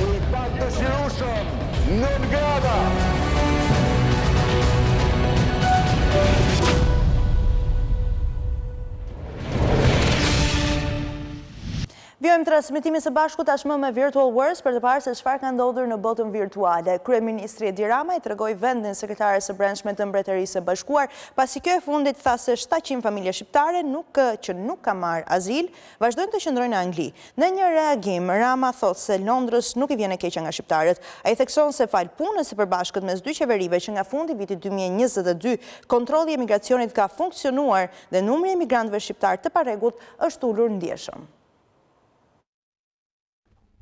I pa dëshirueshëm në grada. Vjojmë transmitimin së bashku tashmë me Virtual Worlds për të parë se çfarë ka ndodhur në botën virtuale. Kryeministri Edi Rama i tregoi vendin sekretares së brendshme të Mbretërisë së Bashkuar, pasi kjo e fundit tha se 700 familje shqiptare që nuk ka marrë azil, vazhdojnë të qëndrojnë në Angli. Në një reagim, Rama thot se Londrës nuk i vjen e keqja nga shqiptarët. Ai thekson se fal punës së përbashkët mes dy qeverive që nga fundi vitit 2022 kontrolli i emigracionit ka funksionuar dhe numri i emigrantëve shqiptar të parregullt është ulur ndjeshëm.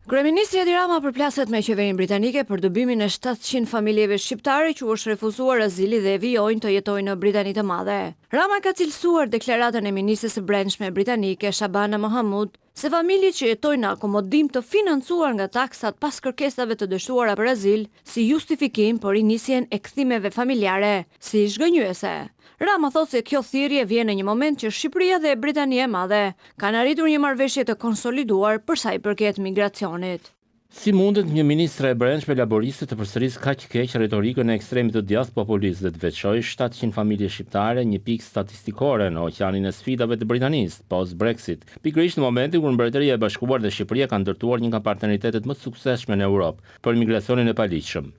Kryeministri Edi Rama përplaset me qeverinë britanike për dëbimin e 700 familjeve shqiptare që u është refuzuar azili dhe vijojnë të jetojnë në Britani të Madhe. Rama ka cilësuar deklaratën e ministres së brendshme britanike Shabana Mohamud se familjet që jetojnë në akomodim të financuar nga taksat pas kërkesave të dështuara për azil si justifikim për inisjen e kthimeve familjare, si zhgënjyese. Rama thot se kjo thirrje vjen në një moment që Shqipëria dhe Britania e Madhe kanë arritur një marrëveshje të konsoliduar për sa i përket migracionit. Si mundet një ministre e brendshme laboriste të përsërisë kaq keq retorikën e ekstremit të djathtë populist dhe të veçojë 700 familje shqiptare një pikë statistikore në oqeanin e sfidave të Britanisë post-Brexit, pikërisht në momentin kur Mbretëria e Bashkuar dhe Shqipëria kanë ndërtuar një nga partneritetet më të suksesshme në Europë për migracionin e paligjshëm.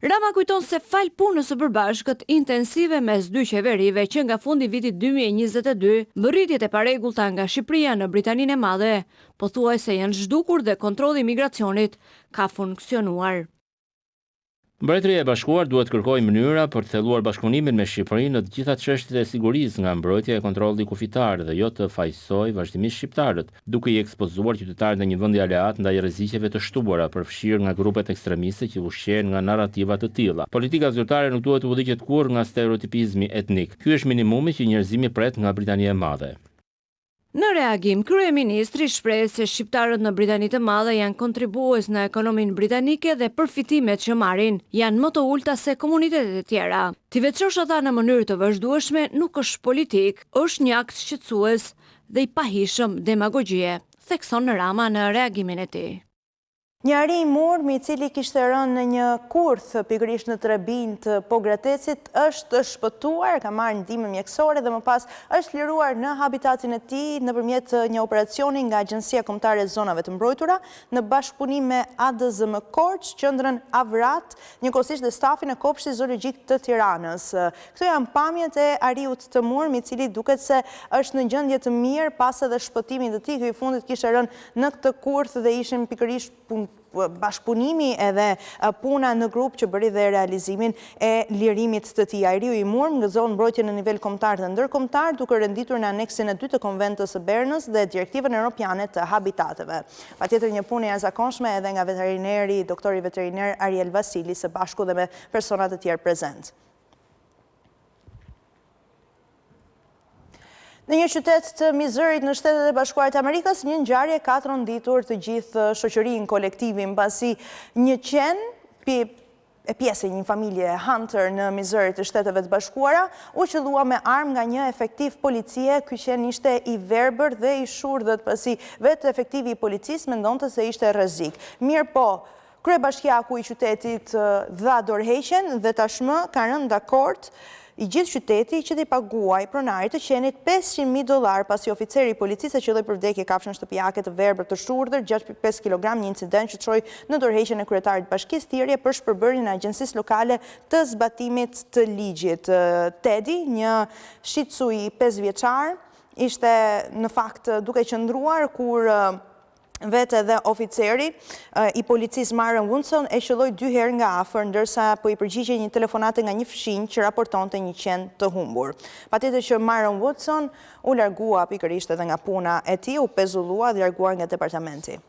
Rama kujton se fal punës së përbashkët intensive mes dy qeverive që nga fundi vitit 2022 mbërritjet e parregullta nga Shqipëria në Britaninë e Madhe pothuajse janë zhdukur dhe kontrolli i migracionit ka funksionuar. Mbretëria e Bashkuar duhet kërkojë mënyra për të thelluar bashkëpunimin me Shqipërinë në të gjitha çështjet e sigurisë nga mbrojtja e kontrollit kufitar dhe jo të fajsojë vazhdimisht shqiptarët, duke i ekspozuar qytetarët në një vend aleat ndaj rrezikeve të shtuara përfshirë nga grupet ekstremiste që ushqehen nga narrativa të tilla. Politika zyrtare nuk duhet të udhëhiqet kurrë nga stereotipizmi etnik. Ky është minimumi që njerëzimi pret nga Britania e Madhe. Në reagim, kryeministri shpreh se shqiptarët në Britani të Madhe janë kontribues në ekonominë britanike dhe përfitimet që marrin janë më të ulta se komunitetet e tjera. Ti veçosh ata në mënyrë të vazhdueshme nuk është politik, është një akt shqetësues dhe i pahishëm demagogjie, thekson Rama në reagimin e tij. Një ari i murm i cili kishte rënë në një kurth pikërisht në trebin të Pogratecit është shpëtuar, ka marrë ndihmë mjekësore dhe më pas është liruar në habitatin e tij nëpërmjet një operacioni nga Agjencia Kombëtare e Zonave të Mbrojtura në bashkëpunim me ADZM Korç, qendrën Avrat, njëkohësisht dhe stafin e Kopshtit Zoologjik të Tiranës. Këto janë pamjet e ariut të murm i cili duket se është në gjendje të mirë pas edhe shpëtimit të tij. Ky i fundit kishte rënë në këtë kurth dhe ishin pikërisht bashkëpunimi edhe puna në grup që bëri dhe realizimin e lirimit të tij. Ariu i murm gëzon mbrojtje në nivel kombëtar dhe ndërkombëtar duke renditur në aneksin e 2 të Konventës së Bernës dhe Direktivën Europiane të Habitateve. Patjetër një punë e jashtëzakonshme edhe nga veterineri, doktori veteriner Ariel Vasili së bashku dhe me persona të tjerë prezent. Në një qytet të Missouri në Shtetet e Bashkuara të Amerikës, një ngjarje ka tronditur të gjithë shoqërinë, kolektivin, pasi një qen e pjesë e një familje Hunter në Missouri të Shteteve të Bashkuara u qellua me armë nga një efektiv policie. Ky qen ishte i verbër dhe i shurdhët, pasi vetë efektivi i policisë mendonte se ishte rrezik. Mirëpo, kryebashkiaku i qytetit dha dorëheqjen dhe tashmë ka rënë dakord i gjithë qyteti që t'i paguaj pronarit të qenit $500,000 pasi oficeri i policisë e qelloi për vdekje kafshën shtëpiake të verbër të shurdhër 6.5 kg, një incident që çoi në dorëheqjen e kryetarit të bashkisë thirrje për shpërbërjen e agjencisë lokale të zbatimit të ligjit. Teddy, një shih tzu i 5 vjeçar, ishte në fakt duke qëndruar kur vetë edhe oficeri i policisë Myron Woodson e qelloi 2 herë nga afër, ndërsa po i përgjigjej një telefonate nga një fshinj që raportonte një qen të humbur. Patjetër që Myron Woodson u largua pikërisht edhe nga puna e tij, u pezullua dhe larguar nga departamenti.